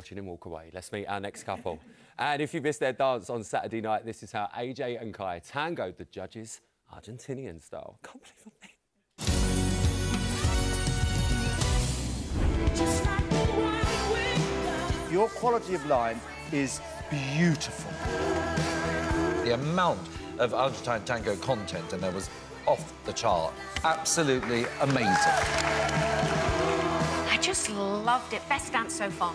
Watching him walk away. Let's meet our next couple. And if you missed their dance on Saturday night, this is how AJ and Kai tangoed the judges, Argentinian style. Can't believe I'm there. Your quality of line is beautiful. The amount of Argentine tango content, and there was off the chart. Absolutely amazing. I just loved it. Best dance so far.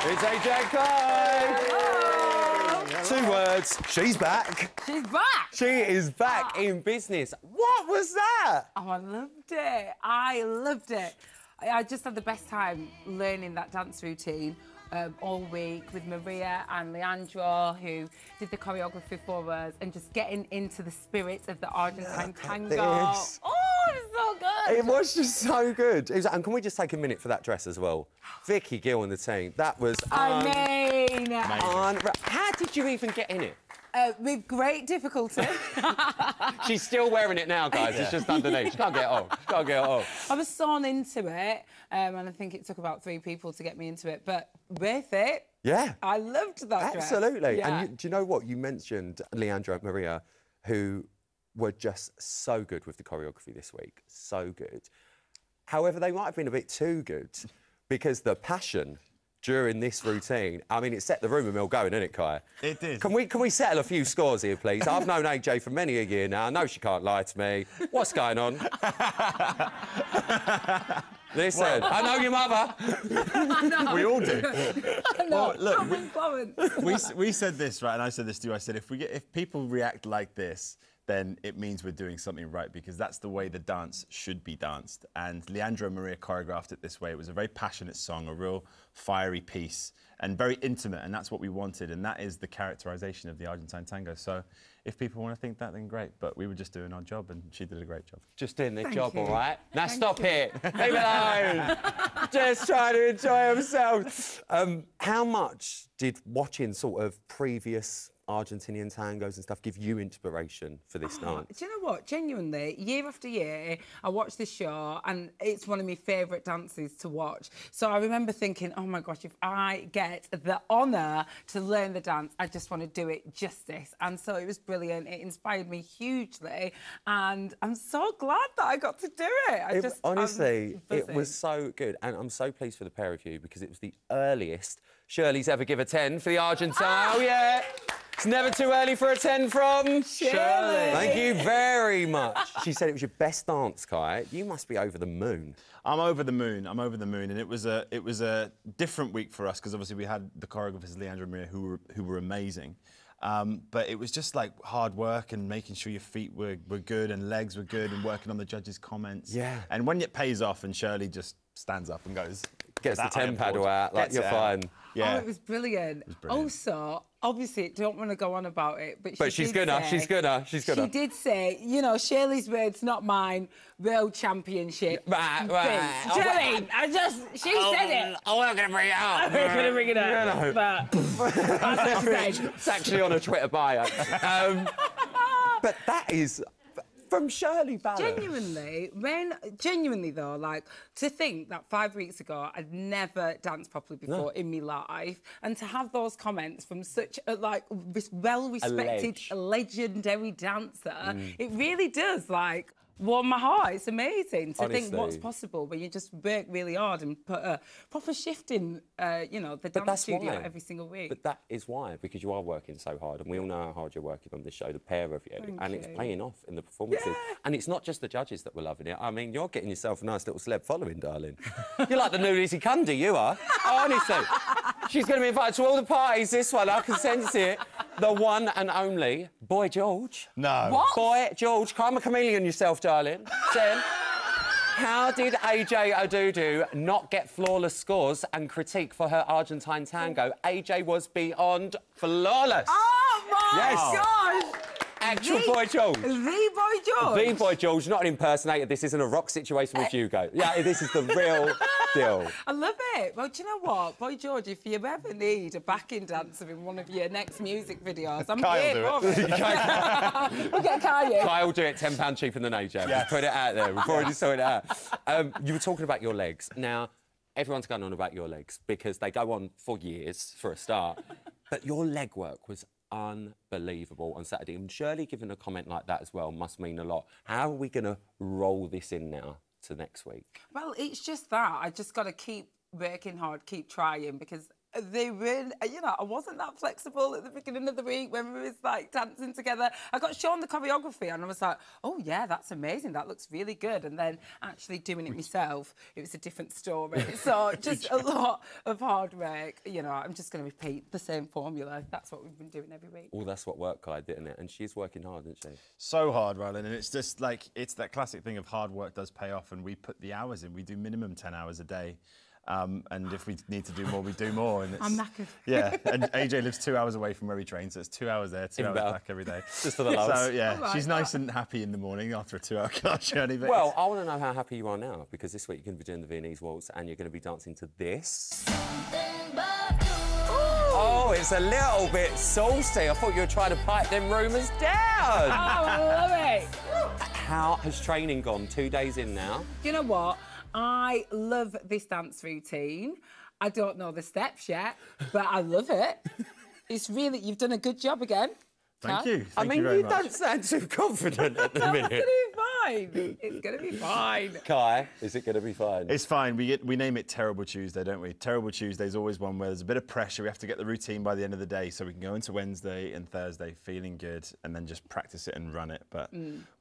It's AJ and Kai. Hello. 2 words. She's back. She's back. She is back in business. What was that? Oh, I loved it. I loved it. I just had the best time learning that dance routine all week with Maria and Leandro, who did the choreography for us, and just getting into the spirit of the Argentine tango. Oh, it was so good. It was just so good. And can we just take a minute for that dress as well? Vicky Gill and the team. That was How did you even get in it? With great difficulty. She's still wearing it now, guys. It's just underneath. She can't get it off. She can't get it off. I was sewn into it, and I think it took about 3 people to get me into it, but worth it. Yeah. I loved that dress. Absolutely. Yeah. And do you know what? You mentioned Leandro and Maria, who were just so good with the choreography this week. So good. However, they might have been a bit too good because the passion during this routine, I mean, it set the rumour mill going, didn't it, Kai? It did. Can we settle a few scores here, please? I've known AJ for many a year now. I know she can't lie to me. What's going on? Listen, I know your mother. I know. We all do. I know. Well, look, we said this, right, and I said this to you. I said, if people react like this, then it means we're doing something right, because that's the way the dance should be danced. And Leandro and Maria choreographed it this way. It was a very passionate song, a real fiery piece, and very intimate, and that's what we wanted, and that is the characterisation of the Argentine tango. So if people want to think that, then great, but we were just doing our job, and she did a great job. Just doing their Thank job, you. all right? Now Thank stop you. it. Leave it alone. Just trying to enjoy themselves. How much did watching sort of previous Argentinian tangos and stuff give you inspiration for this dance? Do you know what? Genuinely, year after year, I watch this show and it's one of my favourite dances to watch. So I remember thinking, oh my gosh, if I get the honour to learn the dance, I just want to do it justice. And so it was brilliant. It inspired me hugely. And I'm so glad that I got to do it. Honestly, it was so good. And I'm so pleased for the pair of you because it was the earliest Shirley's ever give a 10 for the Argentine. Oh, yeah. It's never too early for a 10 from Shirley. Thank you very much. She said it was your best dance, Kai. You must be over the moon. I'm over the moon. I'm over the moon, and it was a different week for us because obviously we had the choreographers Leandro and Maria who were amazing, but it was just like hard work and making sure your feet were good and legs were good and working on the judges' comments. Yeah. And when it pays off, and Shirley just stands up and goes, Gets the 10 paddle out, like Gets you're it fine. out. Yeah. Oh, it was brilliant. Also, obviously, don't want to go on about it, but She's gonna. She did say, you know, Shirley's words, not mine, world championship. Right. Do you know what I mean? She said it. I'm not going to bring it up. I'm not going to bring it up. Yeah, no. But that's what she said. It's actually on a Twitter bio. But that is from Shirley Ballard. Genuinely though, like, to think that 5 weeks ago I'd never danced properly before in my life, and to have those comments from such a, like, well-respected, legendary dancer, it really does, like, warm my heart. It's amazing to think what's possible when you just work really hard and put a proper shift in, you know, the dance studio every single week. But that is why, because you are working so hard, and we all know how hard you're working on this show, the pair of you, it's paying off in the performances. Yeah. And it's not just the judges that were loving it. I mean, you're getting yourself a nice little celeb following, darling. You're like the new Lizzie Cundy, you are. Honestly. She's going to be invited to all the parties, this one, I can sense it. The one and only Boy George. No. What? Boy George, crime a chameleon yourself, darling. Then, how did AJ ITT not get flawless scores and critique for her Argentine tango? AJ was beyond flawless. Oh my Yes. gosh! actual Boy George. The Boy George. The Boy George, not an impersonator. This isn't a rock situation with Hugo. Yeah, this is the real deal. I love it. Well, do you know what? Boy George, if you ever need a backing dancer in one of your next music videos, I'm Kyle here do for it. We'll get Kai in. Kyle will do it £10 cheaper than AJ. Just put it out there. We've already sorted it out. You were talking about your legs. Now, everyone's going on about your legs because they go on for years, for a start. But your leg work was unbelievable on Saturday. And Shirley giving a comment like that as well must mean a lot. How are we going to roll this in now to next week? Well, it's just that. I just got to keep working hard, keep trying, because they really, you know, I wasn't that flexible at the beginning of the week when we was like dancing together. I got shown the choreography and I was like, oh yeah, that's amazing, that looks really good. And then actually doing it myself, it was a different story. So just a lot of hard work. You know, I'm just going to repeat the same formula. That's what we've been doing every week. Well, that's what work Kai did, isn't it? And she's working hard, isn't she? So hard, Rylan, and it's just like, it's that classic thing of hard work does pay off, and we put the hours in. We do minimum 10 hours a day. And if we need to do more, we do more. And it's, I'm knackered. Yeah, and AJ lives 2 hours away from where we train, so it's 2 hours there, 2 hours back every day. Just for the loves. So, yeah, like she's nice and happy in the morning after a 2-hour car journey. But Well, I want to know how happy you are now, because this week you're going to be doing the Viennese waltz and you're going to be dancing to this. Oh, it's a little bit saucy. I thought you were trying to pipe them rumours down. Oh, I love it. How has training gone? 2 days in now. You know what? I love this dance routine. I don't know the steps yet, but I love it. It's really, you've done a good job again. thank you. I Thank mean, you very you much. don't sound too confident at the It's minute. going to be fine. It's going to be fine. Kai, is it going to be fine? It's fine. We name it Terrible Tuesday, don't we? Terrible Tuesday is always one where there's a bit of pressure. We have to get the routine by the end of the day so we can go into Wednesday and Thursday feeling good and then just practice it and run it. But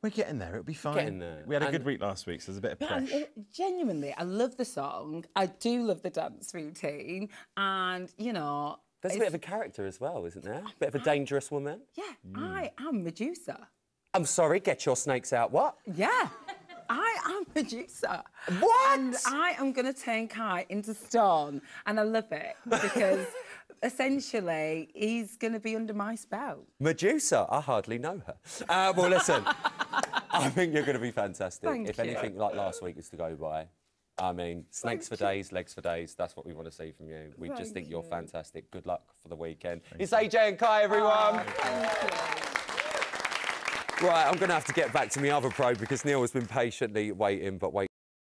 we're getting there. It'll be fine. Getting there. We had a And- good week last week, so there's a bit of And pressure. genuinely, I love the song. I do love the dance routine. And, you know... There's a bit of a character as well, isn't there? A bit of a dangerous woman. Yeah, I am Medusa. I'm sorry, get your snakes out. What? Yeah, I am Medusa. What? And I am going to turn Kai into stone. And I love it because essentially he's going to be under my spell. Medusa, I hardly know her. Well, listen, I think you're going to be fantastic. Thank if you. anything like last week is to go by, I mean, snakes for days, legs for days. That's what we want to see from you. We just think you're fantastic. Good luck for the weekend. It's AJ and Kai, everyone. Right, I'm going to have to get back to my other pro because Neil has been patiently waiting, but wait.